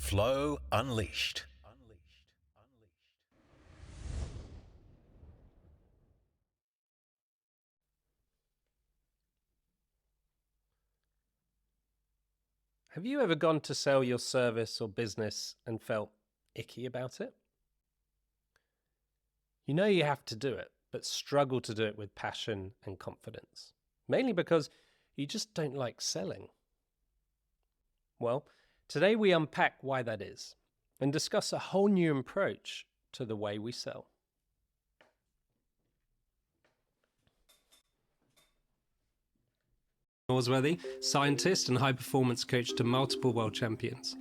Flow Unleashed. Have you ever gone to sell your service or business and felt icky about it? You know you have to do it, but struggle to do it with passion and confidence, mainly because you just don't like selling. Well, today we unpack why that is and discuss a whole new approach to the way we sell. Norsworthy, scientist and high-performance coach to multiple world champions.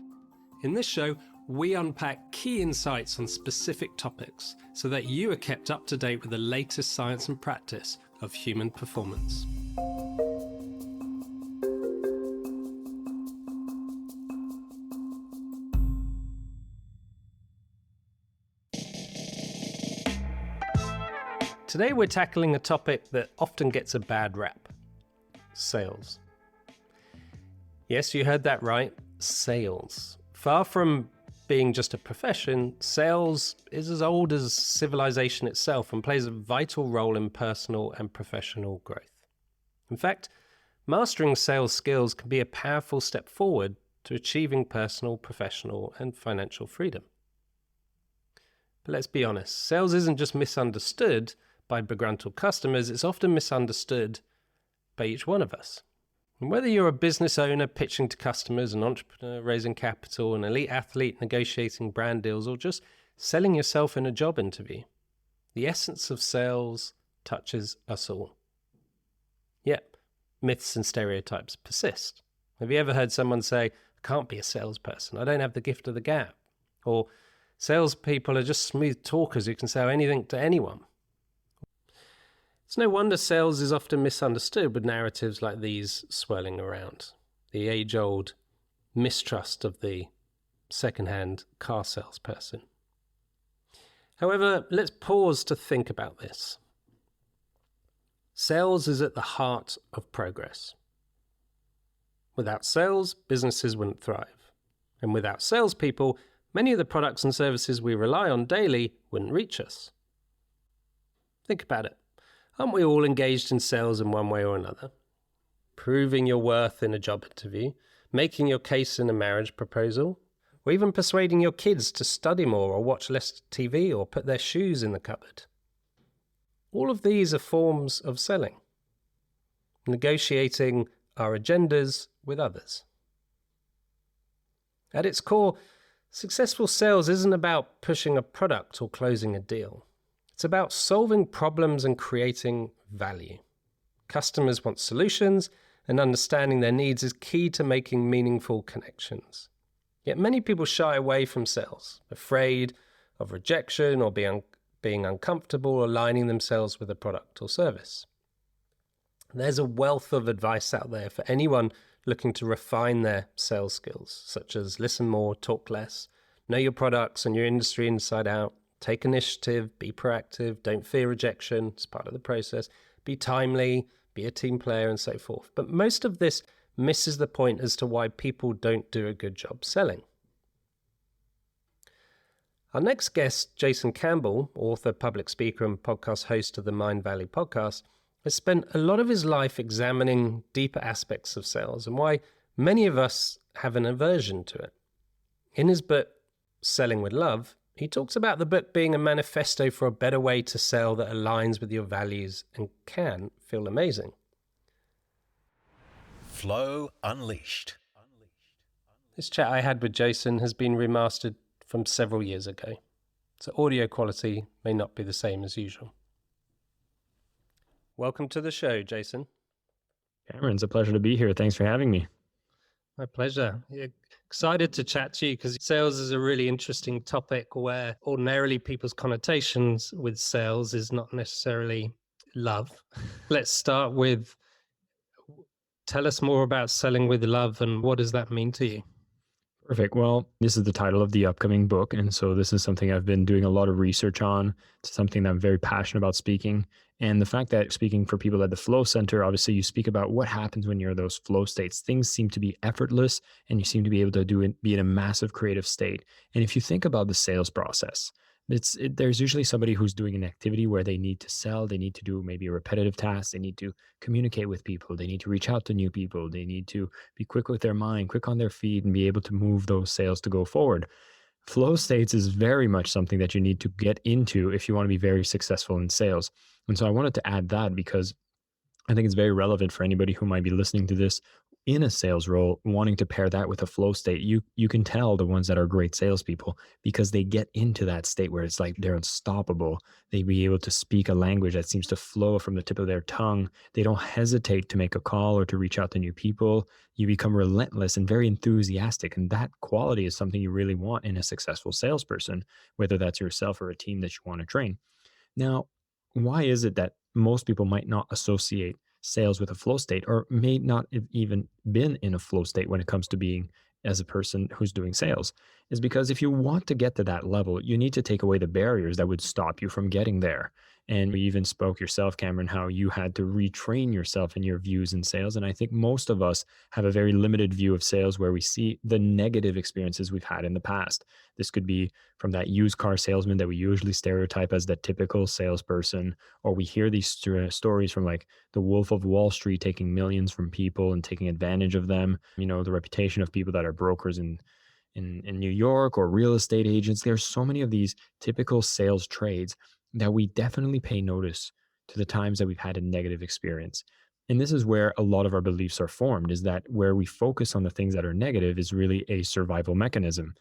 In this show, we unpack key insights on specific topics so that you are kept up to date with the latest science and practice of human performance. Today we're tackling a topic that often gets a bad rap: sales. Yes, you heard that right, sales. Far from being just a profession, sales is as old as civilization itself and plays a vital role in personal and professional growth. In fact, mastering sales skills can be a powerful step forward to achieving personal, professional, and financial freedom. But let's be honest, sales isn't just misunderstood by begruntled customers, it's often misunderstood by each one of us. And whether you're a business owner pitching to customers, an entrepreneur raising capital, an elite athlete negotiating brand deals, or just selling yourself in a job interview, the essence of sales touches us all. Yet, myths and stereotypes persist. Have you ever heard someone say, "I can't be a salesperson, I don't have the gift of the gab"? Or, "Salespeople are just smooth talkers who can sell anything to anyone"? It's no wonder sales is often misunderstood with narratives like these swirling around. The age-old mistrust of the second-hand car salesperson. However, let's pause to think about this. Sales is at the heart of progress. Without sales, businesses wouldn't thrive. And without salespeople, many of the products and services we rely on daily wouldn't reach us. Think about it. Aren't we all engaged in sales in one way or another? Proving your worth in a job interview, making your case in a marriage proposal, or even persuading your kids to study more or watch less TV or put their shoes in the cupboard. All of these are forms of selling, negotiating our agendas with others. At its core, successful sales isn't about pushing a product or closing a deal. It's about solving problems and creating value. Customers want solutions, and understanding their needs is key to making meaningful connections. Yet many people shy away from sales, afraid of rejection or being uncomfortable aligning themselves with a product or service. There's a wealth of advice out there for anyone looking to refine their sales skills, such as listen more, talk less, know your products and your industry inside out, take initiative, be proactive, don't fear rejection, it's part of the process, be timely, be a team player, and so forth. But most of this misses the point as to why people don't do a good job selling. Our next guest, Jason Campbell, author, public speaker, and podcast host of the Mind Valley podcast, has spent a lot of his life examining deeper aspects of sales and why many of us have an aversion to it. In his book, Selling with Love, he talks about the book being a manifesto for a better way to sell that aligns with your values and can feel amazing. Flow Unleashed. This chat I had with Jason has been remastered from several years ago, so audio quality may not be the same as usual. Welcome to the show, Jason. Cameron, it's a pleasure to be here. Thanks for having me. My pleasure. Excited to chat to you because sales is a really interesting topic where ordinarily people's connotations with sales is not necessarily love. Let's start with, tell us more about selling with love and what does that mean to you? Perfect. Well, this is the title of the upcoming book. And so this is something I've been doing a lot of research on. It's something that I'm very passionate about speaking. And the fact that speaking for people at the flow center, obviously you speak about what happens when you're in those flow states. Things seem to be effortless and you seem to be able to be in a massive creative state. And if you think about the sales process, there's usually somebody who's doing an activity where they need to sell, they need to do maybe a repetitive task, they need to communicate with people, they need to reach out to new people, they need to be quick with their mind, quick on their feet, and be able to move those sales to go forward. Flow states is very much something that you need to get into if you want to be very successful in sales. And so I wanted to add that because I think it's very relevant for anybody who might be listening to this in a sales role, wanting to pair that with a flow state. You can tell the ones that are great salespeople because they get into that state where it's like they're unstoppable. They be able to speak a language that seems to flow from the tip of their tongue. They don't hesitate to make a call or to reach out to new people. You become relentless and very enthusiastic, and that quality is something you really want in a successful salesperson, whether that's yourself or a team that you want to train. Now, why is it that most people might not associate sales with a flow state or may not have even been in a flow state when it comes to being as a person who's doing sales? Is because if you want to get to that level, you need to take away the barriers that would stop you from getting there. And we even spoke yourself, Cameron, how you had to retrain yourself in your views in sales. And I think most of us have a very limited view of sales where we see the negative experiences we've had in the past. This could be from that used car salesman that we usually stereotype as the typical salesperson, or we hear these stories from like the Wolf of Wall Street taking millions from people and taking advantage of them. The reputation of people that are brokers in New York or real estate agents. There's so many of these typical sales trades that we definitely pay notice to the times that we've had a negative experience. And this is where a lot of our beliefs are formed, is that where we focus on the things that are negative is really a survival mechanism.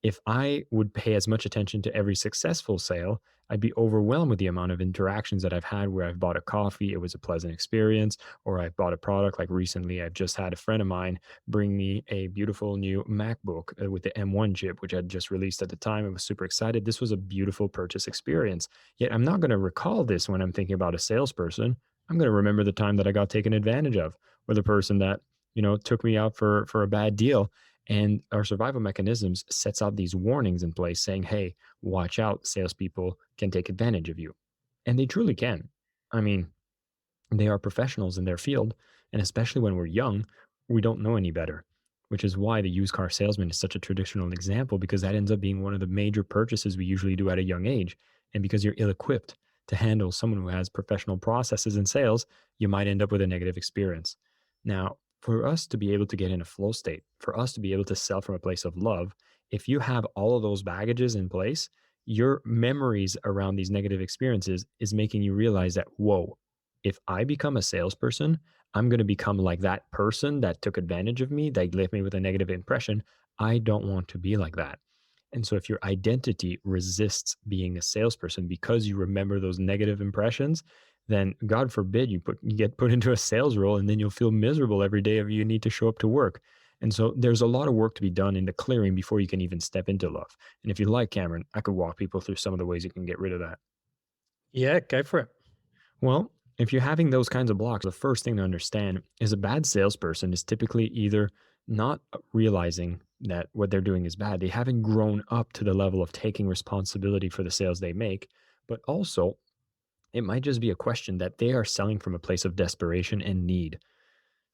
If I would pay as much attention to every successful sale, I'd be overwhelmed with the amount of interactions that I've had where I've bought a coffee, it was a pleasant experience, or I've bought a product. Like recently, I've just had a friend of mine bring me a beautiful new MacBook with the M1 chip, which I'd just released at the time. I was super excited. This was a beautiful purchase experience. Yet I'm not going to recall this when I'm thinking about a salesperson. I'm going to remember the time that I got taken advantage of, or the person that, took me out for a bad deal. And our survival mechanisms sets out these warnings in place saying, hey, watch out, salespeople can take advantage of you. And they truly can. I mean, they are professionals in their field. And especially when we're young, we don't know any better, which is why the used car salesman is such a traditional example, because that ends up being one of the major purchases we usually do at a young age. And because you're ill equipped to handle someone who has professional processes in sales, you might end up with a negative experience. Now, for us to be able to get in a flow state, for us to be able to sell from a place of love, if you have all of those baggages in place, your memories around these negative experiences is making you realize that, whoa, if I become a salesperson, I'm going to become like that person that took advantage of me, that left me with a negative impression. I don't want to be like that. And so if your identity resists being a salesperson because you remember those negative impressions, then God forbid you get put into a sales role, and then you'll feel miserable every day if you need to show up to work. And so there's a lot of work to be done in the clearing before you can even step into love. And if you like, Cameron, I could walk people through some of the ways you can get rid of that. Yeah, go for it. Well, if you're having those kinds of blocks, the first thing to understand is a bad salesperson is typically either not realizing that what they're doing is bad. They haven't grown up to the level of taking responsibility for the sales they make, but also it might just be a question that they are selling from a place of desperation and need.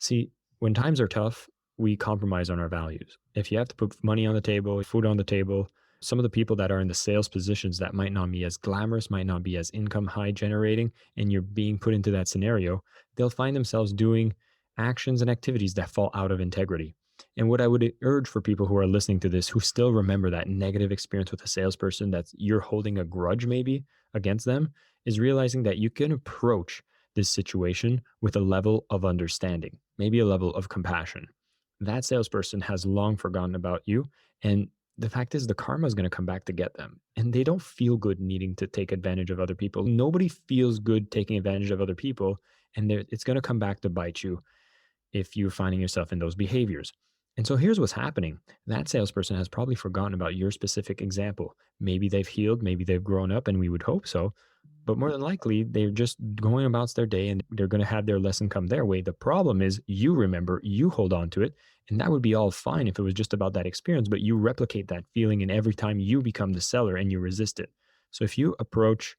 See, when times are tough, we compromise on our values. If you have to put money on the table, food on the table, some of the people that are in the sales positions that might not be as glamorous, might not be as income high generating, and you're being put into that scenario, they'll find themselves doing actions and activities that fall out of integrity. And what I would urge for people who are listening to this, who still remember that negative experience with a salesperson, that you're holding a grudge maybe against them, is realizing that you can approach this situation with a level of understanding, maybe a level of compassion. That salesperson has long forgotten about you. And the fact is, the karma is going to come back to get them. And they don't feel good needing to take advantage of other people. Nobody feels good taking advantage of other people. And it's going to come back to bite you if you're finding yourself in those behaviors. And so here's what's happening. That salesperson has probably forgotten about your specific example. Maybe they've healed, maybe they've grown up, and we would hope so. But more than likely, they're just going about their day and they're going to have their lesson come their way. The problem is you remember, you hold on to it, and that would be all fine if it was just about that experience, but you replicate that feeling and every time you become the seller and you resist it. So if you approach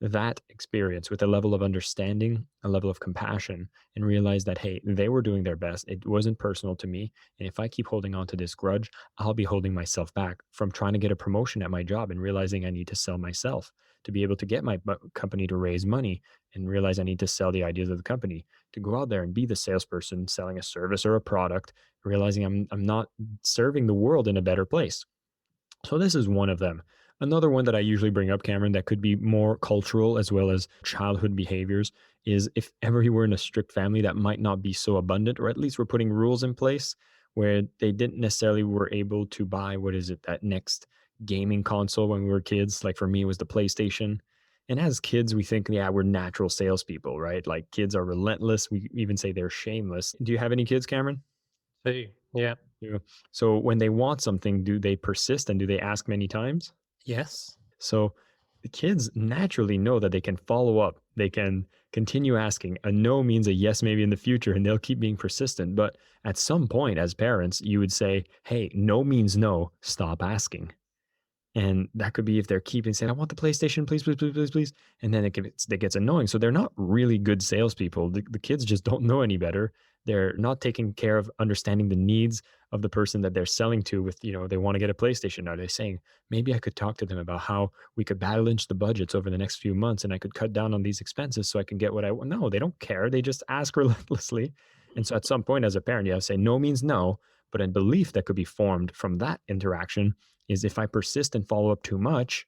that experience with a level of understanding, a level of compassion, and realize that, hey, they were doing their best. It wasn't personal to me. And if I keep holding on to this grudge, I'll be holding myself back from trying to get a promotion at my job and realizing I need to sell myself to be able to get my company to raise money and realize I need to sell the ideas of the company, to go out there and be the salesperson selling a service or a product, realizing I'm not serving the world in a better place. So this is one of them. Another one that I usually bring up, Cameron, that could be more cultural as well as childhood behaviors is if ever you were in a strict family that might not be so abundant, or at least we're putting rules in place where they didn't necessarily were able to buy, what is it, that next gaming console when we were kids. Like for me, it was the PlayStation. And as kids, we think, yeah, we're natural salespeople, right? Like kids are relentless. We even say they're shameless. Do you have any kids, Cameron? So, yeah. Yeah. So when they want something, do they persist and do they ask many times? Yes. So the kids naturally know that they can follow up. They can continue asking. A no means a yes, maybe in the future, and they'll keep being persistent. But at some point, as parents, you would say, hey, no means no, stop asking. And that could be if they're keeping saying, I want the PlayStation, please, please, please, please, please. And then it gets annoying. So they're not really good salespeople. The kids just don't know any better. They're not taking care of understanding the needs of the person that they're selling to with, they want to get a PlayStation. Are they saying, maybe I could talk to them about how we could battle inch the budgets over the next few months and I could cut down on these expenses so I can get what I want? No, they don't care. They just ask relentlessly. And so at some point as a parent, you have to say no means no, but a belief that could be formed from that interaction is if I persist and follow up too much,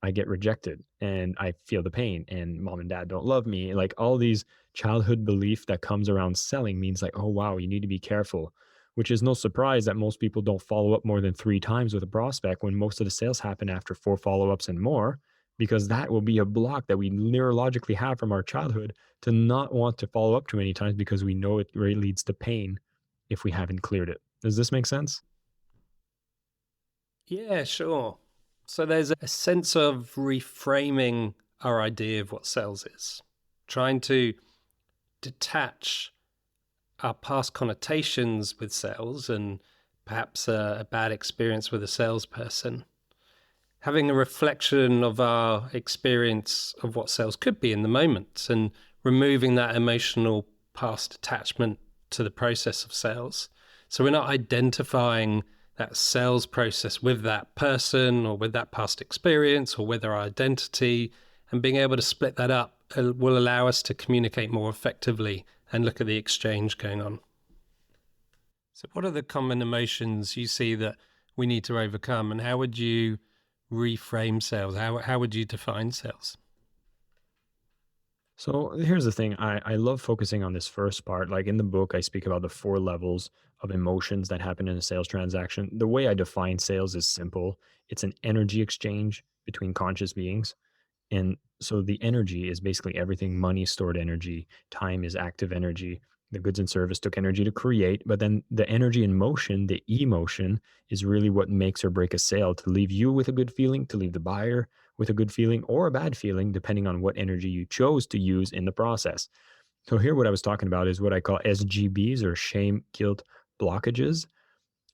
I get rejected and I feel the pain and mom and dad don't love me. Like all these childhood belief that comes around selling means like, oh, wow, you need to be careful, which is no surprise that most people don't follow up more than 3 times with a prospect when most of the sales happen after 4 follow-ups and more, because that will be a block that we neurologically have from our childhood to not want to follow up too many times because we know it really leads to pain if we haven't cleared it. Does this make sense? Yeah, sure. So there's a sense of reframing our idea of what sales is, trying to detach our past connotations with sales and perhaps a bad experience with a salesperson, having a reflection of our experience of what sales could be in the moment and removing that emotional past attachment to the process of sales. So we're not identifying that sales process with that person or with that past experience or with our identity, and being able to split that up will allow us to communicate more effectively and look at the exchange going on. So what are the common emotions you see that we need to overcome, and how would you reframe sales? How would you define sales? So here's the thing. I love focusing on this first part. Like in the book, I speak about the 4 levels of emotions that happen in a sales transaction. The way I define sales is simple. It's an energy exchange between conscious beings. And so the energy is basically everything. Money is stored energy. Time is active energy. The goods and service took energy to create. But then the energy in motion, the emotion, is really what makes or break a sale, to leave you with a good feeling, to leave the buyer with a good feeling or a bad feeling, depending on what energy you chose to use in the process. So here, what I was talking about is what I call SGBs, or shame, guilt, blockages.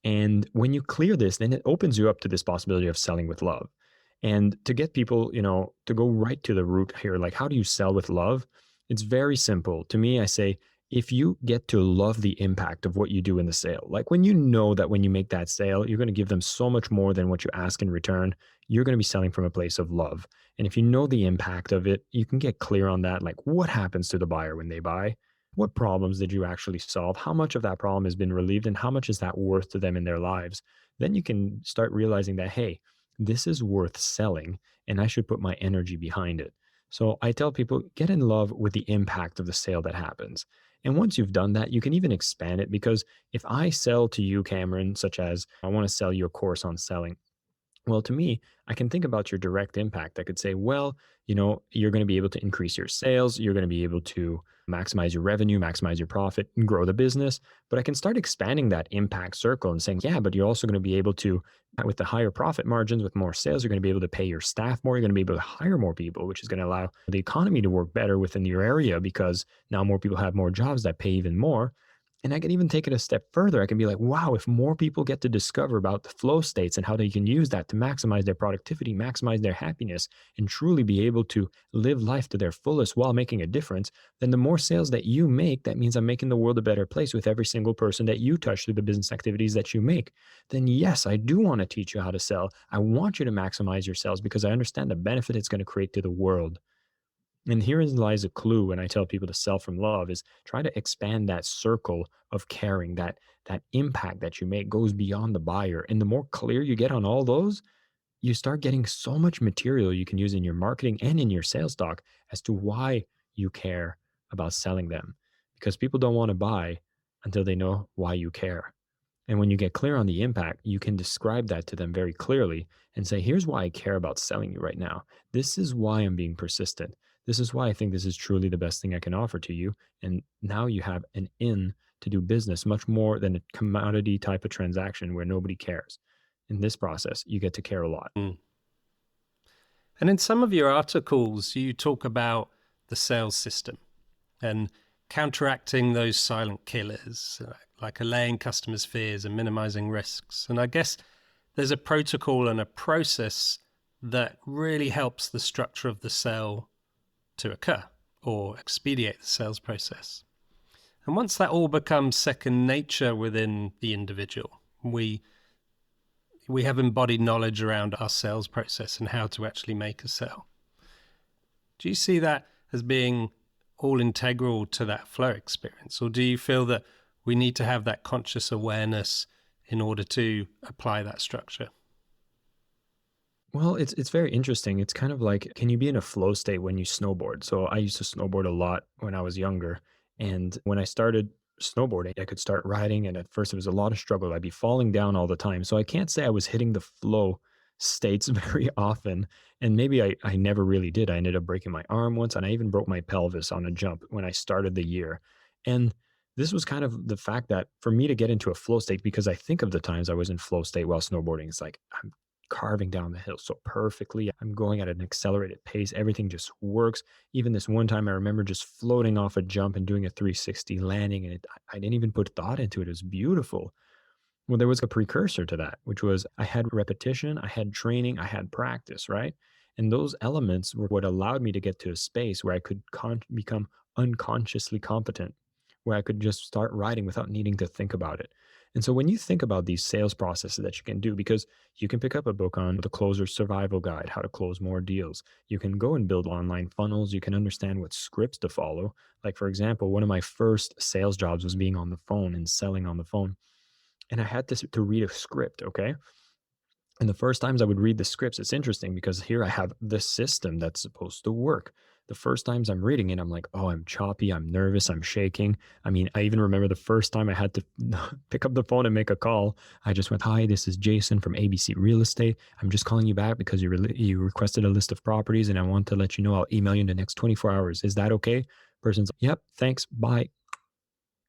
And when you clear this, then it opens you up to this possibility of selling with love. And to get people, to go right to the root here, like how do you sell with love? It's very simple. To me, I say, if you get to love the impact of what you do in the sale, like when you know that when you make that sale, you're going to give them so much more than what you ask in return, you're going to be selling from a place of love. And if you know the impact of it, you can get clear on that. Like what happens to the buyer when they buy? What problems did you actually solve? How much of that problem has been relieved and how much is that worth to them in their lives? Then you can start realizing that, hey, this is worth selling and I should put my energy behind it. So I tell people, get in love with the impact of the sale that happens. And once you've done that, you can even expand it, because if I sell to you, Cameron, such as I want to sell you a course on selling, well, to me, I can think about your direct impact. I could say, well, you're going to be able to increase your sales. You're going to be able to maximize your revenue, maximize your profit, and grow the business. But I can start expanding that impact circle and saying, yeah, but you're also going to be able to, with the higher profit margins, with more sales, you're going to be able to pay your staff more. You're going to be able to hire more people, which is going to allow the economy to work better within your area because now more people have more jobs that pay even more. And I can even take it a step further. I can be like, wow, if more people get to discover about the flow states and how they can use that to maximize their productivity, maximize their happiness, and truly be able to live life to their fullest while making a difference, then the more sales that you make, that means I'm making the world a better place with every single person that you touch through the business activities that you make. Then yes, I do want to teach you how to sell. I want you to maximize your sales because I understand the benefit it's going to create to the world. And herein lies a clue when I tell people to sell from love is try to expand that circle of caring, that impact that you make goes beyond the buyer. And the more clear you get on all those, you start getting so much material you can use in your marketing and in your sales talk as to why you care about selling them. Because people don't want to buy until they know why you care. And when you get clear on the impact, you can describe that to them very clearly and say, here's why I care about selling you right now. This is why I'm being persistent. This is why I think this is truly the best thing I can offer to you. And now you have an in to do business much more than a commodity type of transaction where nobody cares. In this process, you get to care a lot. And in some of your articles, you talk about the sales system and counteracting those silent killers, like allaying customers' fears and minimizing risks. And I guess there's a protocol and a process that really helps the structure of the sale to occur or expedite the sales process. And once that all becomes second nature within the individual, we have embodied knowledge around our sales process and how to actually make a sale. Do you see that as being all integral to that flow experience? Or do you feel that we need to have that conscious awareness in order to apply that structure? Well, it's very interesting. It's kind of like, can you be in a flow state when you snowboard? So I used to snowboard a lot when I was younger. And when I started snowboarding, I could start riding. And at first it was a lot of struggle. I'd be falling down all the time. So I can't say I was hitting the flow states very often. And maybe I never really did. I ended up breaking my arm once, and I even broke my pelvis on a jump when I started the year. And this was kind of the fact that for me to get into a flow state, because I think of the times I was in flow state while snowboarding, it's like I'm carving down the hill so perfectly. I'm going at an accelerated pace. Everything just works. Even this one time, I remember just floating off a jump and doing a 360 landing, and I didn't even put thought into it. It was beautiful. Well, there was a precursor to that, which was I had repetition, I had training, I had practice, right? And those elements were what allowed me to get to a space where I could become unconsciously competent, where I could just start writing without needing to think about it. And so when you think about these sales processes that you can do, because you can pick up a book on the closer survival guide, how to close more deals. You can go and build online funnels. You can understand what scripts to follow. Like, for example, one of my first sales jobs was being on the phone and selling on the phone. And I had to read a script, okay? And the first times I would read the scripts, it's interesting because here I have the system that's supposed to work. The first times I'm reading it, I'm like, oh, I'm choppy, I'm nervous, I'm shaking. I mean, I even remember the first time I had to pick up the phone and make a call. I just went, hi, this is Jason from ABC Real Estate. I'm just calling you back because you requested a list of properties and I want to let you know I'll email you in the next 24 hours. Is that okay? Person's like, yep, thanks, bye.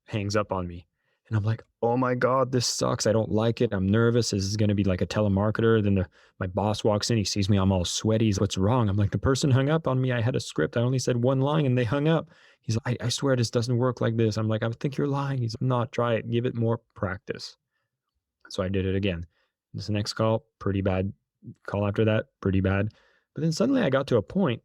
Hangs up on me. And I'm like, oh my God, this sucks. I don't like it. I'm nervous. This is going to be like a telemarketer. Then my boss walks in. He sees me. I'm all sweaty. He's, what's wrong? I'm like, the person hung up on me. I had a script. I only said one line and they hung up. He's like, I swear this doesn't work like this. I'm like, I think you're lying. He's like, not, try it. Give it more practice. So I did it again. This next call, pretty bad. Call after that, pretty bad. But then suddenly I got to a point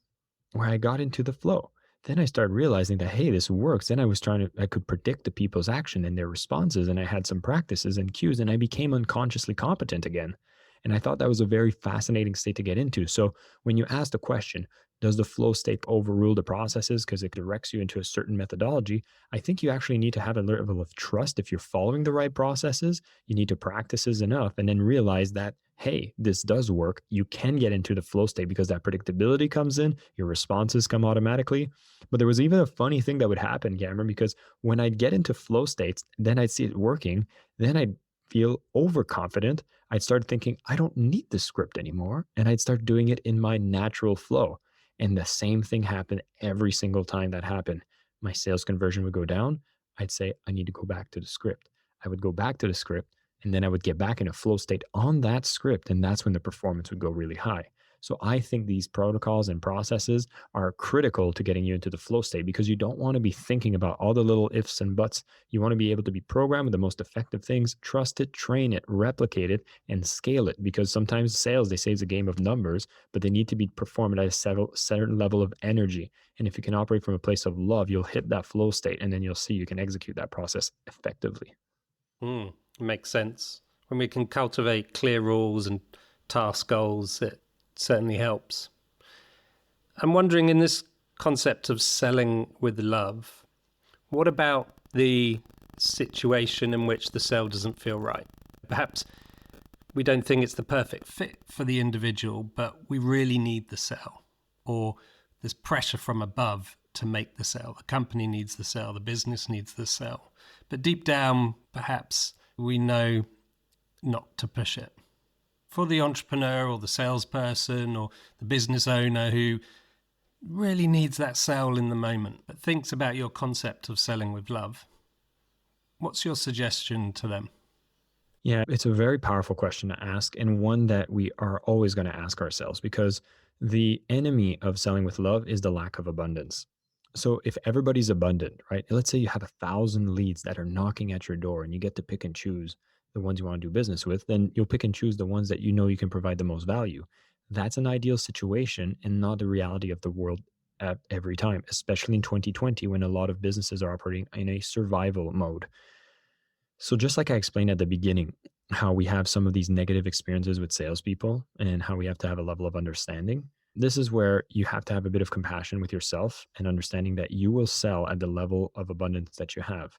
where I got into the flow. Then I started realizing that, hey, this works. Then I could predict the people's action and their responses. And I had some practices and cues and I became unconsciously competent again. And I thought that was a very fascinating state to get into. So when you ask the question, does the flow state overrule the processes because it directs you into a certain methodology? I think you actually need to have a level of trust. If you're following the right processes, you need to practice this enough and then realize that, hey, this does work. You can get into the flow state because that predictability comes in, your responses come automatically. But there was even a funny thing that would happen, Cameron, because when I'd get into flow states, then I'd see it working, then I'd feel overconfident. I'd start thinking, I don't need this script anymore. And I'd start doing it in my natural flow. And the same thing happened every single time that happened. my sales conversion would go down, I'd say, I need to go back to the script. I would go back to the script, and then I would get back in a flow state on that script. And that's when the performance would go really high. So I think these protocols and processes are critical to getting you into the flow state, because you don't want to be thinking about all the little ifs and buts. You want to be able to be programmed with the most effective things, trust it, train it, replicate it, and scale it. Because sometimes sales, they say, is a game of numbers, but they need to be performed at a certain level of energy. And if you can operate from a place of love, you'll hit that flow state, and then you'll see you can execute that process effectively. Makes sense. When we can cultivate clear rules and task goals, it certainly helps. I'm wondering, in this concept of selling with love, what about the situation in which the sale doesn't feel right? Perhaps we don't think it's the perfect fit for the individual, but we really need the sale, or there's pressure from above to make the sale. The company needs the sale, the business needs the sale. But deep down, perhaps we know not to push it. For the entrepreneur or the salesperson or the business owner who really needs that sale in the moment, but thinks about your concept of selling with love, what's your suggestion to them? Yeah, it's a very powerful question to ask, and one that we are always going to ask ourselves, because the enemy of selling with love is the lack of abundance. So if everybody's abundant, right? Let's say you have 1,000 leads that are knocking at your door, and you get to pick and choose the ones you want to do business with, then you'll pick and choose the ones that you know you can provide the most value. That's an ideal situation and not the reality of the world at every time, especially in 2020, when a lot of businesses are operating in a survival mode. So just like I explained at the beginning, how we have some of these negative experiences with salespeople and how we have to have a level of understanding, this is where you have to have a bit of compassion with yourself and understanding that you will sell at the level of abundance that you have.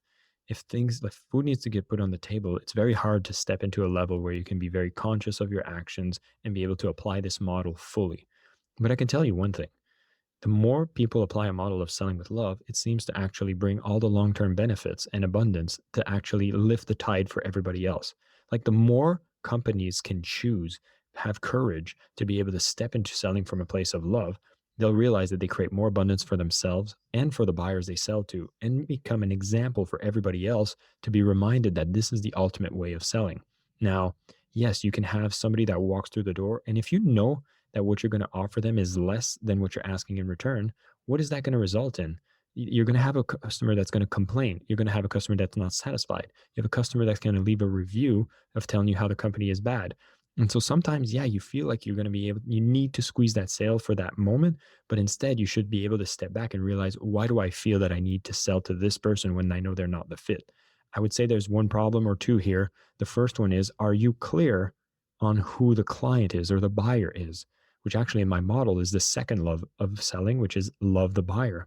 If things like food needs to get put on the table, it's very hard to step into a level where you can be very conscious of your actions and be able to apply this model fully. But I can tell you one thing. The more people apply a model of selling with love, it seems to actually bring all the long-term benefits and abundance to actually lift the tide for everybody else. Like, the more companies can choose, have courage to be able to step into selling from a place of love, they'll realize that they create more abundance for themselves and for the buyers they sell to, and become an example for everybody else to be reminded that this is the ultimate way of selling. Now, yes, you can have somebody that walks through the door, and if you know that what you're going to offer them is less than what you're asking in return, what is that going to result in? You're going to have a customer that's going to complain. You're going to have a customer that's not satisfied. You have a customer that's going to leave a review of telling you how the company is bad. And so sometimes, yeah, you feel like you're going to be able, you need to squeeze that sale for that moment, but instead you should be able to step back and realize, why do I feel that I need to sell to this person when I know they're not the fit? I would say there's one problem or two here. The first one is, are you clear on who the client is or the buyer is? Which actually in my model is the second love of selling, which is love the buyer.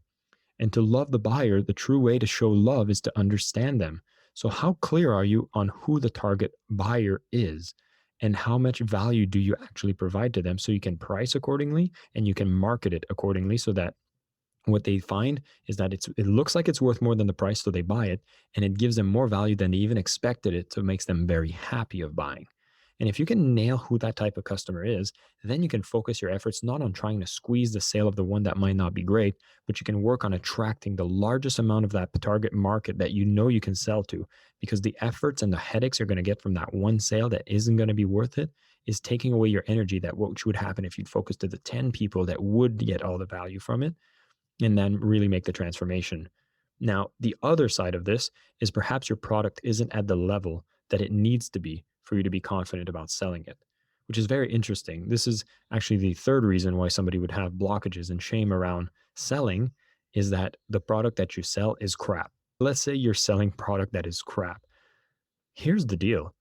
And to love the buyer, the true way to show love is to understand them. So how clear are you on who the target buyer is? And how much value do you actually provide to them, so you can price accordingly and you can market it accordingly, so that what they find is that it looks like it's worth more than the price, so they buy it, and it gives them more value than they even expected it, so it makes them very happy of buying. And if you can nail who that type of customer is, then you can focus your efforts not on trying to squeeze the sale of the one that might not be great, but you can work on attracting the largest amount of that target market that you know you can sell to. Because the efforts and the headaches you're going to get from that one sale that isn't going to be worth it is taking away your energy, that which would happen if you'd focus to the 10 people that would get all the value from it, and then really make the transformation. Now, the other side of this is perhaps your product isn't at the level that it needs to be for you to be confident about selling it, which is very interesting. This is actually the third reason why somebody would have blockages and shame around selling, is that the product that you sell is crap. Let's say you're selling product that is crap. Here's the deal.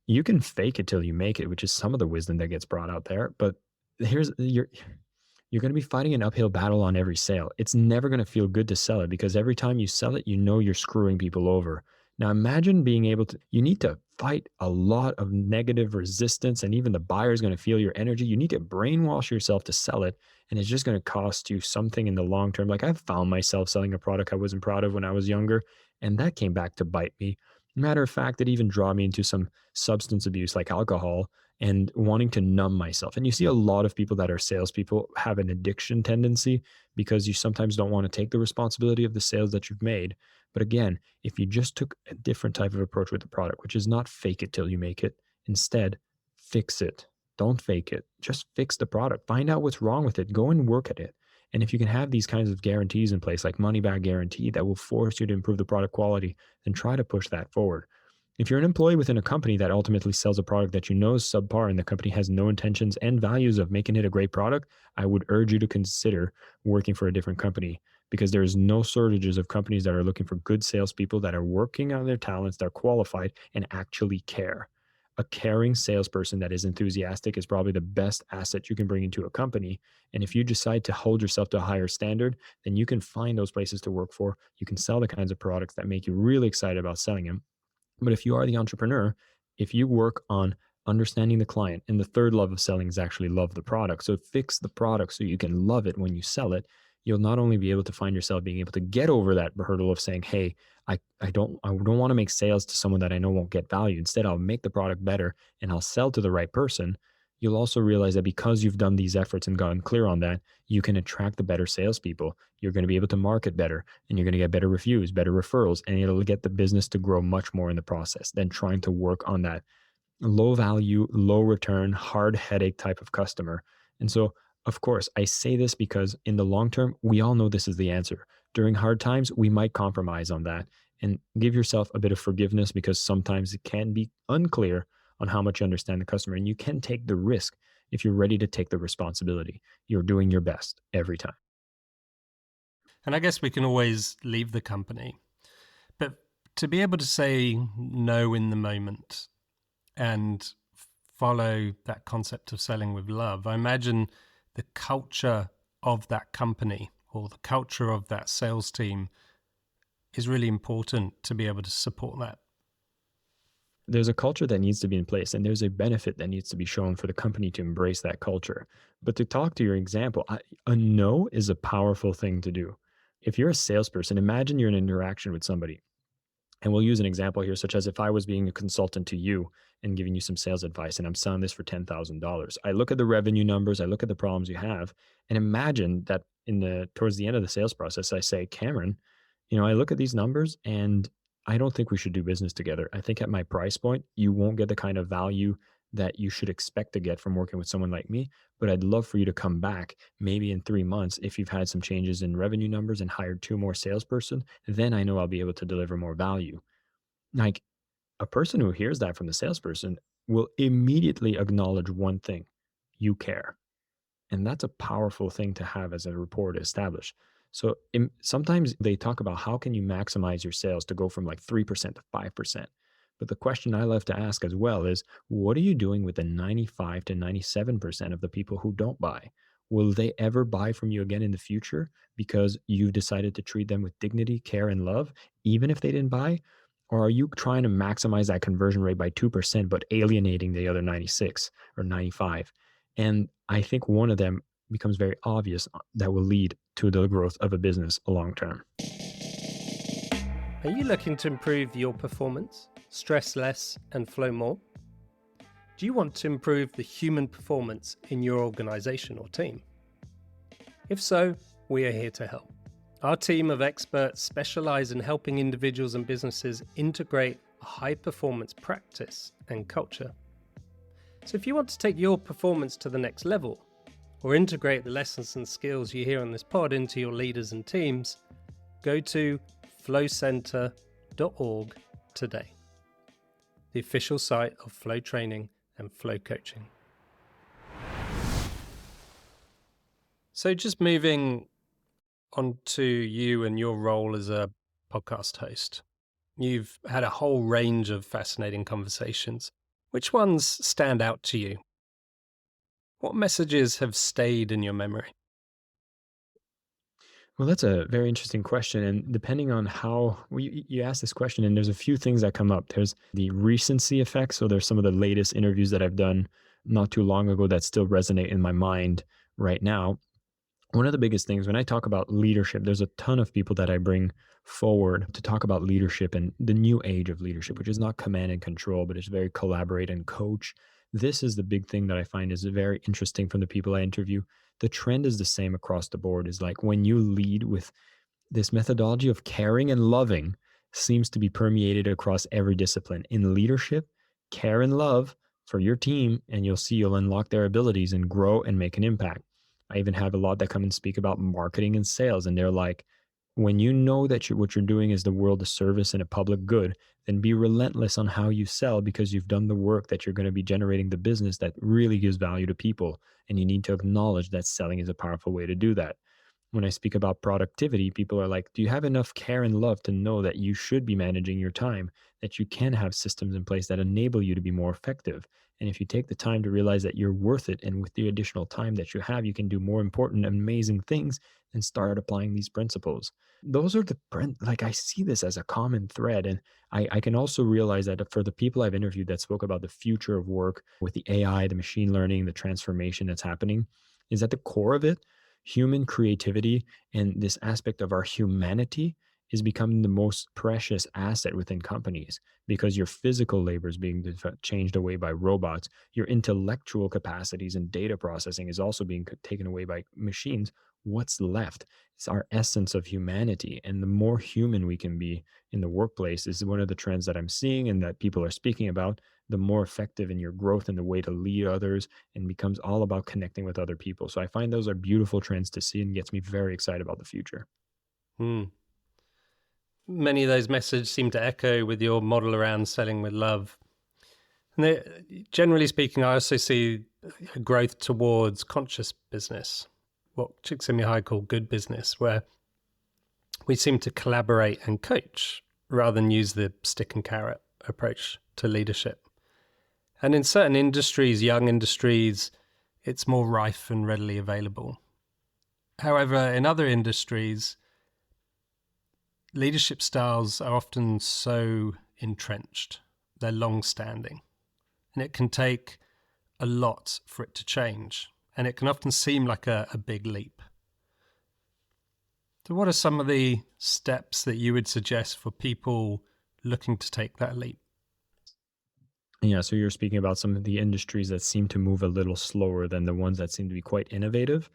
You can fake it till you make it, which is some of the wisdom that gets brought out there. But you're going to be fighting an uphill battle on every sale. It's never going to feel good to sell it, because every time you sell it, you know you're screwing people over. Now imagine being able to, you need to fight a lot of negative resistance, and even the buyer is going to feel your energy. You need to brainwash yourself to sell it, and it's just going to cost you something in the long term. Like, I've found myself selling a product I wasn't proud of when I was younger, and that came back to bite me. Matter of fact, it even draw me into some substance abuse like alcohol and wanting to numb myself. And you see a lot of people that are salespeople have an addiction tendency because you sometimes don't want to take the responsibility of the sales that you've made. But again, if you just took a different type of approach with the product, which is not fake it till you make it, instead, fix it. Don't fake it. Just fix the product. Find out what's wrong with it. Go and work at it. And if you can have these kinds of guarantees in place, like money back guarantee that will force you to improve the product quality, then try to push that forward. If you're an employee within a company that ultimately sells a product that you know is subpar and the company has no intentions and values of making it a great product, I would urge you to consider working for a different company, because there is no shortages of companies that are looking for good salespeople that are working on their talents, that are qualified and actually care. A caring salesperson that is enthusiastic is probably the best asset you can bring into a company. And if you decide to hold yourself to a higher standard, then you can find those places to work for. You can sell the kinds of products that make you really excited about selling them. But if you are the entrepreneur, if you work on understanding the client, and the third love of selling is actually love the product. So fix the product so you can love it when you sell it. You'll not only be able to find yourself being able to get over that hurdle of saying, hey, I don't want to make sales to someone that I know won't get value. Instead, I'll make the product better and I'll sell to the right person. You'll also realize that because you've done these efforts and gotten clear on that, you can attract the better salespeople. You're going to be able to market better, and you're going to get better reviews, better referrals, and it'll get the business to grow much more in the process than trying to work on that low value, low return, hard headache type of customer. And so, of course, I say this because in the long term, we all know this is the answer. During hard times, we might compromise on that, and give yourself a bit of forgiveness, because sometimes it can be unclear on how much you understand the customer, and you can take the risk if you're ready to take the responsibility. You're doing your best every time. And I guess we can always leave the company, but to be able to say no in the moment and follow that concept of selling with love, I imagine the culture of that company or the culture of that sales team is really important to be able to support that. There's a culture that needs to be in place, and there's a benefit that needs to be shown for the company to embrace that culture. But to talk to your example, a no is a powerful thing to do. If you're a salesperson, imagine you're in an interaction with somebody. And we'll use an example here, such as if I was being a consultant to you and giving you some sales advice, and I'm selling this for $10,000. I look at the revenue numbers, I look at the problems you have, and imagine that towards the end of the sales process, I say, Cameron, I look at these numbers and I don't think we should do business together. I think at my price point, you won't get the kind of value that you should expect to get from working with someone like me. But I'd love for you to come back maybe in 3 months if you've had some changes in revenue numbers and hired 2 more salesperson. Then I know I'll be able to deliver more value. Like, a person who hears that from the salesperson will immediately acknowledge one thing: you care. And that's a powerful thing to have as a rapport to establish. So sometimes they talk about how can you maximize your sales to go from like 3% to 5%. But the question I love to ask as well is, what are you doing with the 95 to 97% of the people who don't buy? Will they ever buy from you again in the future because you've decided to treat them with dignity, care, and love, even if they didn't buy? Or are you trying to maximize that conversion rate by 2%, but alienating the other 96 or 95? And I think one of them becomes very obvious that will lead to the growth of a business long term. Are you looking to improve your performance, stress less, and flow more? Do you want to improve the human performance in your organization or team? If so, we are here to help. Our team of experts specialize in helping individuals and businesses integrate a high-performance practice and culture. So if you want to take your performance to the next level, or integrate the lessons and skills you hear on this pod into your leaders and teams, go to flowcenter.org today, the official site of Flow Training and Flow Coaching. So just moving on to you and your role as a podcast host. You've had a whole range of fascinating conversations. Which ones stand out to you? What messages have stayed in your memory? Well, that's a very interesting question. And depending on how you ask this question, and there's a few things that come up. There's the recency effect. So there's some of the latest interviews that I've done not too long ago that still resonate in my mind right now. One of the biggest things when I talk about leadership, there's a ton of people that I bring forward to talk about leadership and the new age of leadership, which is not command and control, but it's very collaborate and coach. This is the big thing that I find is very interesting from the people I interview. The trend is the same across the board, is like when you lead with this methodology of caring and loving seems to be permeated across every discipline. In leadership, care and love for your team, and you'll see you'll unlock their abilities and grow and make an impact. I even have a lot that come and speak about marketing and sales, and they're like, when you know that what you're doing is the world of service and a public good, then be relentless on how you sell, because you've done the work that you're going to be generating the business that really gives value to people. And you need to acknowledge that selling is a powerful way to do that. When I speak about productivity, people are like, do you have enough care and love to know that you should be managing your time, that you can have systems in place that enable you to be more effective? And if you take the time to realize that you're worth it, and with the additional time that you have, you can do more important, amazing things, and start applying these principles. Those are like, I see this as a common thread. And I can also realize that for the people I've interviewed that spoke about the future of work with the AI, the machine learning, the transformation that's happening, is at the core of it, human creativity and this aspect of our humanity is becoming the most precious asset within companies, because your physical labor is being changed away by robots. Your intellectual capacities and data processing is also being taken away by machines. What's left? It's our essence of humanity. And the more human we can be in the workplace is one of the trends that I'm seeing and that people are speaking about, the more effective in your growth and the way to lead others, and becomes all about connecting with other people. So I find those are beautiful trends to see and gets me very excited about the future. Many of those messages seem to echo with your model around selling with love. And generally speaking, I also see a growth towards conscious business, what Csikszentmihalyi called good business, where we seem to collaborate and coach rather than use the stick and carrot approach to leadership. And in certain industries, young industries, it's more rife and readily available. However, in other industries, leadership styles are often so entrenched, they're long-standing, and it can take a lot for it to change, and it can often seem like a big leap. So what are some of the steps that you would suggest for people looking to take that leap? Yeah, so you're speaking about some of the industries that seem to move a little slower than the ones that seem to be quite innovative.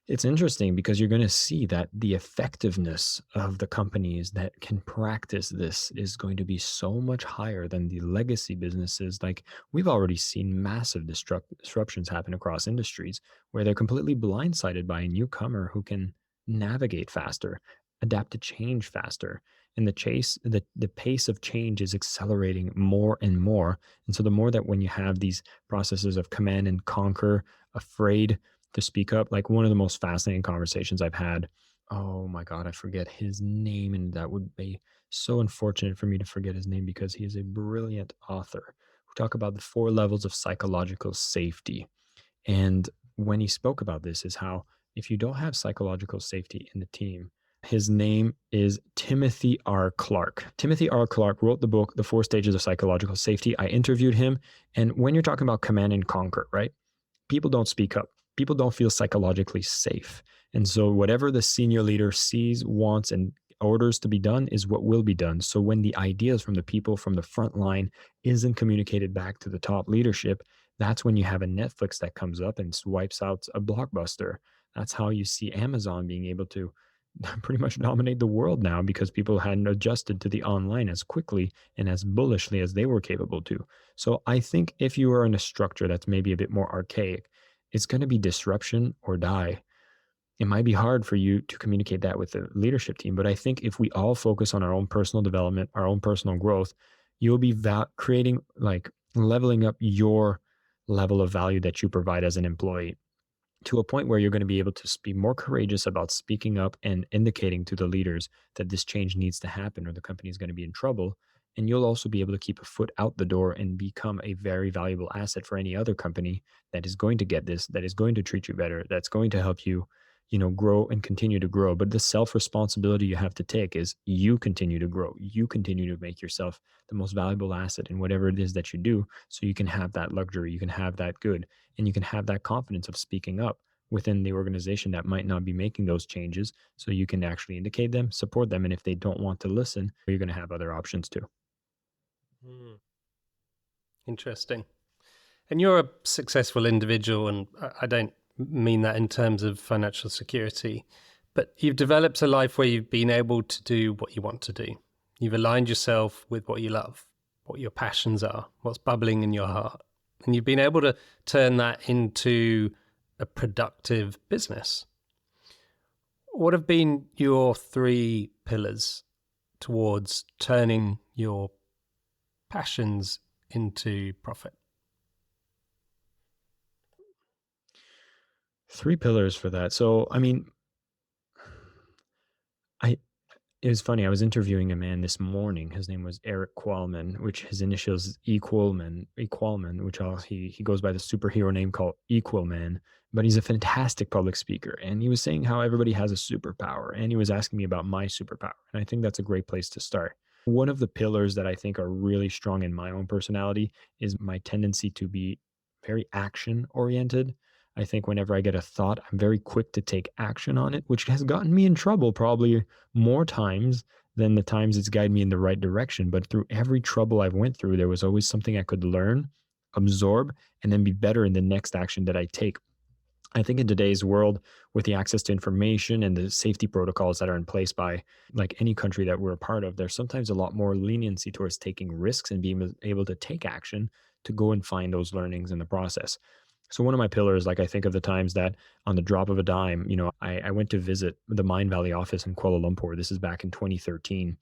It's interesting because you're going to see that the effectiveness of the companies that can practice this is going to be so much higher than the legacy businesses. Like, we've already seen massive disruptions happen across industries where they're completely blindsided by a newcomer who can navigate faster, adapt to change faster. And the pace of change is accelerating more and more. And so the more that when you have these processes of command and conquer, afraid to speak up, like one of the most fascinating conversations I've had, oh my God, I forget his name. And that would be so unfortunate for me to forget his name, because he is a brilliant author who talk about the 4 levels of psychological safety. And when he spoke about this is how if you don't have psychological safety in the team, his name is Timothy R. Clark. Timothy R. Clark wrote the book, The 4 Stages of Psychological Safety. I interviewed him. And when you're talking about command and conquer, right? People don't speak up. People don't feel psychologically safe. And so whatever the senior leader sees, wants, and orders to be done is what will be done. So when the ideas from the people from the front line isn't communicated back to the top leadership, that's when you have a Netflix that comes up and swipes out a Blockbuster. That's how you see Amazon being able to pretty much dominate the world now, because people hadn't adjusted to the online as quickly and as bullishly as they were capable to. So I think if you are in a structure that's maybe a bit more archaic, it's going to be disruption or die. It might be hard for you to communicate that with the leadership team, but I think if we all focus on our own personal development, our own personal growth, you'll be creating, like, leveling up your level of value that you provide as an employee, to a point where you're going to be able to be more courageous about speaking up and indicating to the leaders that this change needs to happen or the company is going to be in trouble. And you'll also be able to keep a foot out the door and become a very valuable asset for any other company that is going to get this, that is going to treat you better, that's going to help you, grow and continue to grow. But the self-responsibility you have to take is you continue to grow. You continue to make yourself the most valuable asset in whatever it is that you do, so you can have that luxury, you can have that good, and you can have that confidence of speaking up within the organization that might not be making those changes. So you can actually indicate them, support them. And if they don't want to listen, you're going to have other options too. Interesting. And you're a successful individual, and I don't mean that in terms of financial security, but you've developed a life where you've been able to do what you want to do. You've aligned yourself with what you love, what your passions are, what's bubbling in your heart. And you've been able to turn that into a productive business. What have been your 3 pillars towards turning your passions into profit? 3 pillars for that. So, I mean, it was funny. I was interviewing a man this morning. His name was Eric Qualman, which his initials is Equalman, which he goes by the superhero name called Equalman. But he's a fantastic public speaker. And he was saying how everybody has a superpower. And he was asking me about my superpower. And I think that's a great place to start. One of the pillars that I think are really strong in my own personality is my tendency to be very action oriented. I think whenever I get a thought, I'm very quick to take action on it, which has gotten me in trouble probably more times than the times it's guided me in the right direction. But through every trouble I've went through, there was always something I could learn, absorb, and then be better in the next action that I take. I think in today's world, with the access to information and the safety protocols that are in place by like any country that we're a part of, there's sometimes a lot more leniency towards taking risks and being able to take action to go and find those learnings in the process. So one of my pillars, like I think of the times that on the drop of a dime, I went to visit the Mindvalley office in Kuala Lumpur. This is back in 2013.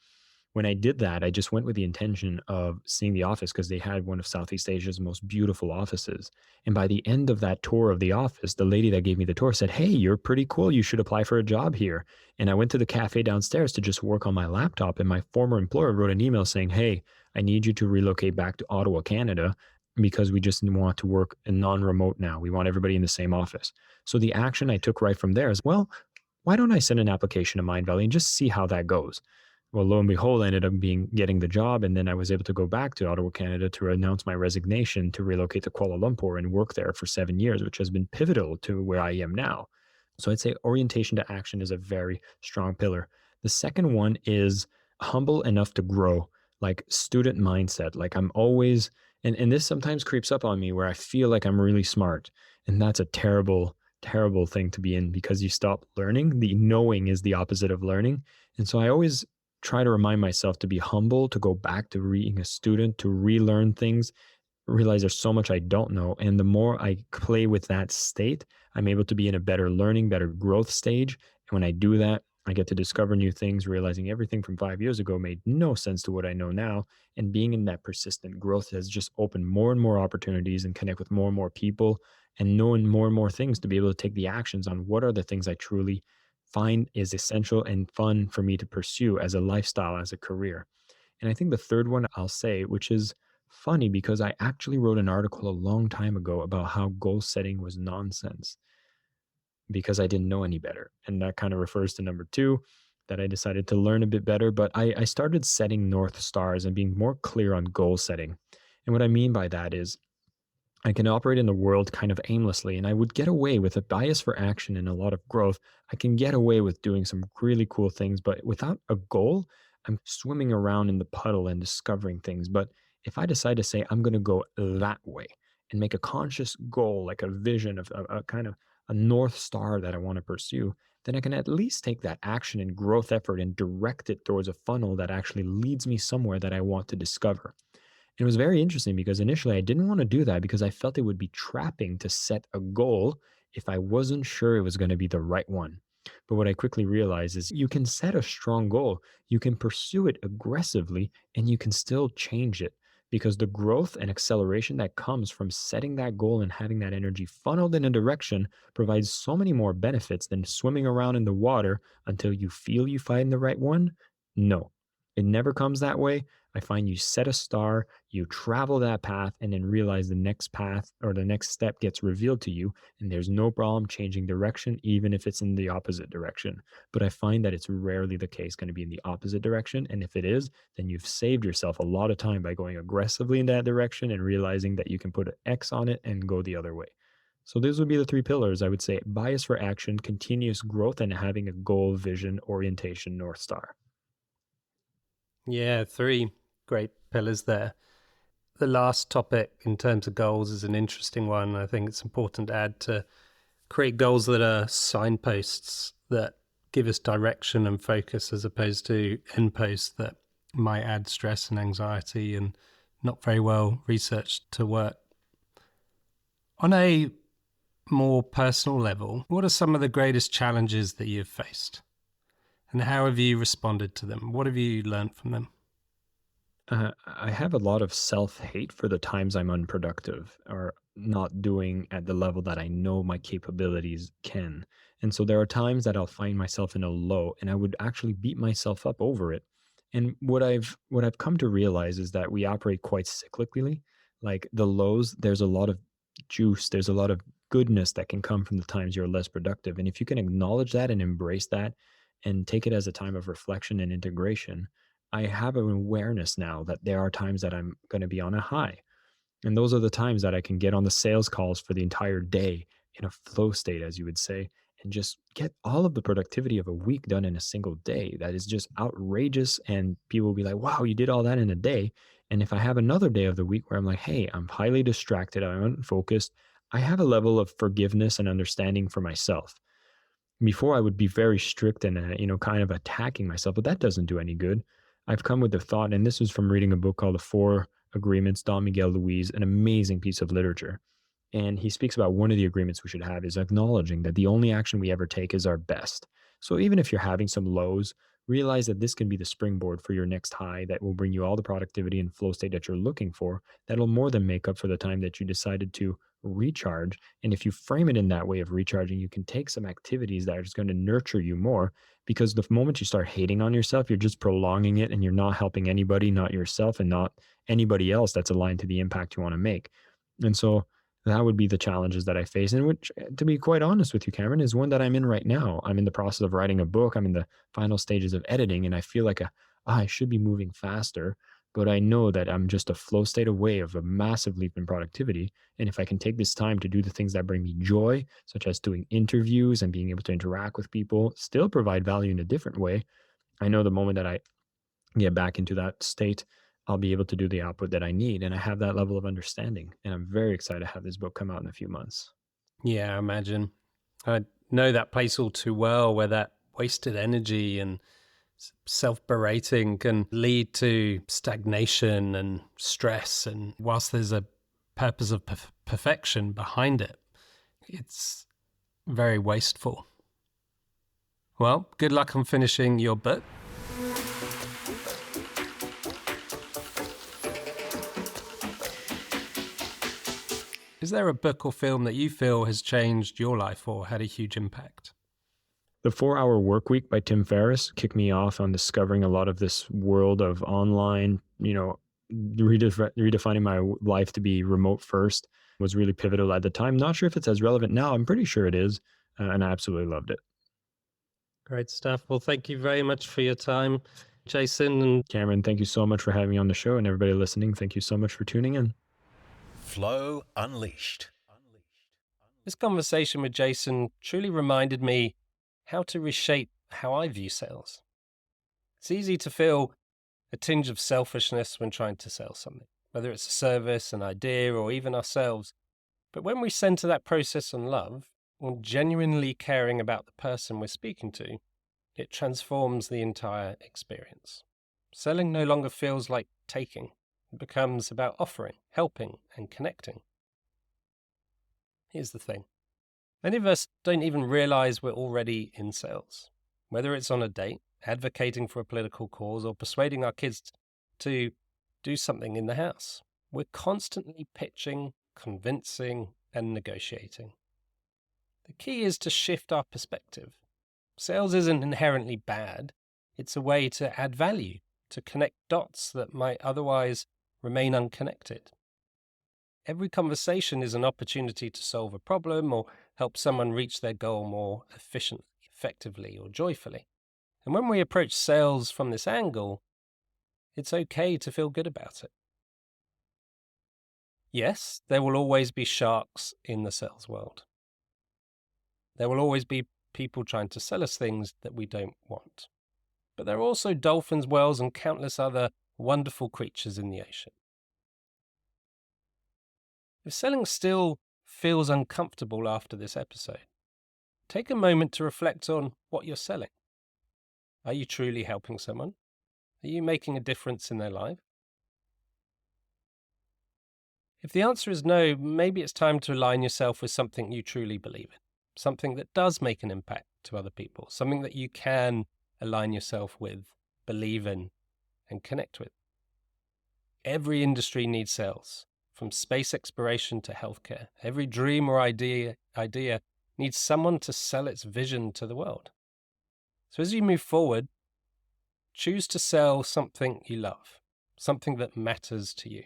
When I did that, I just went with the intention of seeing the office because they had one of Southeast Asia's most beautiful offices. And by the end of that tour of the office, the lady that gave me the tour said, "Hey, you're pretty cool. You should apply for a job here." And I went to the cafe downstairs to just work on my laptop. And my former employer wrote an email saying, "Hey, I need you to relocate back to Ottawa, Canada, because we just want to work in non-remote now. We want everybody in the same office." So the action I took right from there is, well, why don't I send an application to Mindvalley and just see how that goes? Well, lo and behold, I ended up getting the job. And then I was able to go back to Ottawa, Canada to announce my resignation to relocate to Kuala Lumpur and work there for 7 years, which has been pivotal to where I am now. So I'd say orientation to action is a very strong pillar. The second one is humble enough to grow, like student mindset. Like I'm always, and this sometimes creeps up on me where I feel like I'm really smart. And that's a terrible, terrible thing to be in because you stop learning. The knowing is the opposite of learning. And so I always try to remind myself to be humble, to go back to being a student, to relearn things, realize there's so much I don't know. And the more I play with that state, I'm able to be in a better learning, better growth stage. And when I do that, I get to discover new things, realizing everything from 5 years ago made no sense to what I know now. And being in that persistent growth has just opened more and more opportunities and connect with more and more people and knowing more and more things to be able to take the actions on what are the things I truly find is essential and fun for me to pursue as a lifestyle, as a career. And I think the third one I'll say, which is funny because I actually wrote an article a long time ago about how goal setting was nonsense because I didn't know any better. And that kind of refers to number 2, that I decided to learn a bit better. But I started setting North Stars and being more clear on goal setting. And what I mean by that is I can operate in the world kind of aimlessly, and I would get away with a bias for action and a lot of growth. I can get away with doing some really cool things, but without a goal, I'm swimming around in the puddle and discovering things. But if I decide to say, I'm going to go that way and make a conscious goal, like a vision of a kind of a North Star that I want to pursue, then I can at least take that action and growth effort and direct it towards a funnel that actually leads me somewhere that I want to discover. It was very interesting because initially I didn't want to do that because I felt it would be trapping to set a goal if I wasn't sure it was going to be the right one. But what I quickly realized is you can set a strong goal, you can pursue it aggressively, and you can still change it because the growth and acceleration that comes from setting that goal and having that energy funneled in a direction provides so many more benefits than swimming around in the water until you feel you find the right one. No, it never comes that way. I find you set a star, you travel that path, and then realize the next path or the next step gets revealed to you. And there's no problem changing direction, even if it's in the opposite direction. But I find that it's rarely the case going to be in the opposite direction. And if it is, then you've saved yourself a lot of time by going aggressively in that direction and realizing that you can put an X on it and go the other way. So those would be the three pillars, I would say: bias for action, continuous growth, and having a goal, vision, orientation, North Star. Yeah, three great pillars there. The last topic in terms of goals is an interesting one. I think it's important to add to create goals that are signposts that give us direction and focus, as opposed to endposts that might add stress and anxiety and not very well researched to work. On a more personal level, what are some of the greatest challenges that you've faced? And how have you responded to them? What have you learned from them? I have a lot of self-hate for the times I'm unproductive or not doing at the level that I know my capabilities can. And so there are times that I'll find myself in a low and I would actually beat myself up over it. And what I've come to realize is that we operate quite cyclically. Like the lows, there's a lot of juice, there's a lot of goodness that can come from the times you're less productive. And if you can acknowledge that and embrace that and take it as a time of reflection and integration, I have an awareness now that there are times that I'm going to be on a high. And those are the times that I can get on the sales calls for the entire day in a flow state, as you would say, and just get all of the productivity of a week done in a single day. That is just outrageous. And people will be like, wow, you did all that in a day. And if I have another day of the week where I'm like, hey, I'm highly distracted, I'm unfocused, I have a level of forgiveness and understanding for myself. Before I would be very strict and kind of attacking myself, but that doesn't do any good. I've come with the thought, and this was from reading a book called The Four Agreements, Don Miguel Luis, an amazing piece of literature. And he speaks about one of the agreements we should have is acknowledging that the only action we ever take is our best. So even if you're having some lows, realize that this can be the springboard for your next high that will bring you all the productivity and flow state that you're looking for. That'll more than make up for the time that you decided to recharge. And if you frame it in that way of recharging, you can take some activities that are just going to nurture you more, because the moment you start hating on yourself, you're just prolonging it and you're not helping anybody, not yourself, and not anybody else that's aligned to the impact you want to make. And so that would be the challenges that I face, and which, to be quite honest with you, Cameron, is one that I'm in right now. I'm in the process of writing a book. I'm in the final stages of editing, and I feel like I should be moving faster, but I know that I'm just a flow state away of a massive leap in productivity. And if I can take this time to do the things that bring me joy, such as doing interviews and being able to interact with people, still provide value in a different way, I know the moment that I get back into that state, I'll be able to do the output that I need. And I have that level of understanding. And I'm very excited to have this book come out in a few months. Yeah, I imagine. I know that place all too well, where that wasted energy and self-berating can lead to stagnation and stress. And whilst there's a purpose of perfection behind it, it's very wasteful. Well, good luck on finishing your book. Is there a book or film that you feel has changed your life or had a huge impact? The 4 Hour Work Week by Tim Ferriss kicked me off on discovering a lot of this world of online, redefining my life to be remote first was really pivotal at the time. Not sure if it's as relevant now. I'm pretty sure it is. And I absolutely loved it. Great stuff. Well, thank you very much for your time, Jason. And Cameron, thank you so much for having me on the show, and everybody listening, thank you so much for tuning in. Flow Unleashed. this conversation with Jason truly reminded me how to reshape how I view sales. It's easy to feel a tinge of selfishness when trying to sell something, whether it's a service, an idea, or even ourselves. But when we center that process on love, on genuinely caring about the person we're speaking to, it transforms the entire experience. Selling no longer feels like taking. It becomes about offering, helping, and connecting. Here's the thing. Many of us don't even realize we're already in sales. Whether it's on a date, advocating for a political cause, or persuading our kids to do something in the house, we're constantly pitching, convincing, and negotiating. The key is to shift our perspective. Sales isn't inherently bad. It's a way to add value, to connect dots that might otherwise remain unconnected. Every conversation is an opportunity to solve a problem or help someone reach their goal more efficiently, effectively, or joyfully. And when we approach sales from this angle, it's okay to feel good about it. Yes, there will always be sharks in the sales world. There will always be people trying to sell us things that we don't want. But there are also dolphins, whales, and countless other wonderful creatures in the ocean. If selling still feels uncomfortable after this episode, take a moment to reflect on what you're selling. Are you truly helping someone? Are you making a difference in their life? If the answer is no, maybe it's time to align yourself with something you truly believe in, something that does make an impact to other people, something that you can align yourself with, believe in, and connect with. Every industry needs sales, from space exploration to healthcare. Every dream or idea needs someone to sell its vision to the world. So as you move forward, choose to sell something you love, something that matters to you.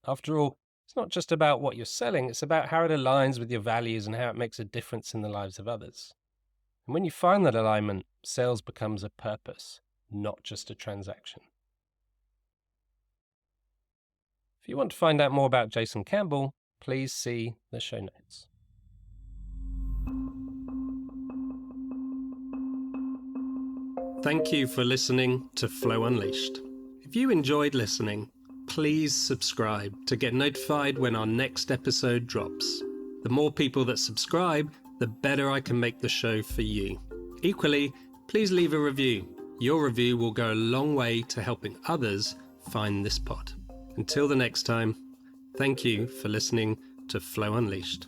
After all, it's not just about what you're selling, it's about how it aligns with your values and how it makes a difference in the lives of others. And when you find that alignment, sales becomes a purpose, not just a transaction. If you want to find out more about Jason Campbell, please see the show notes. Thank you for listening to Flow Unleashed. If you enjoyed listening, please subscribe to get notified when our next episode drops. The more people that subscribe, the better I can make the show for you. Equally, please leave a review. Your review will go a long way to helping others find this pod. Until the next time, thank you for listening to Flow Unleashed.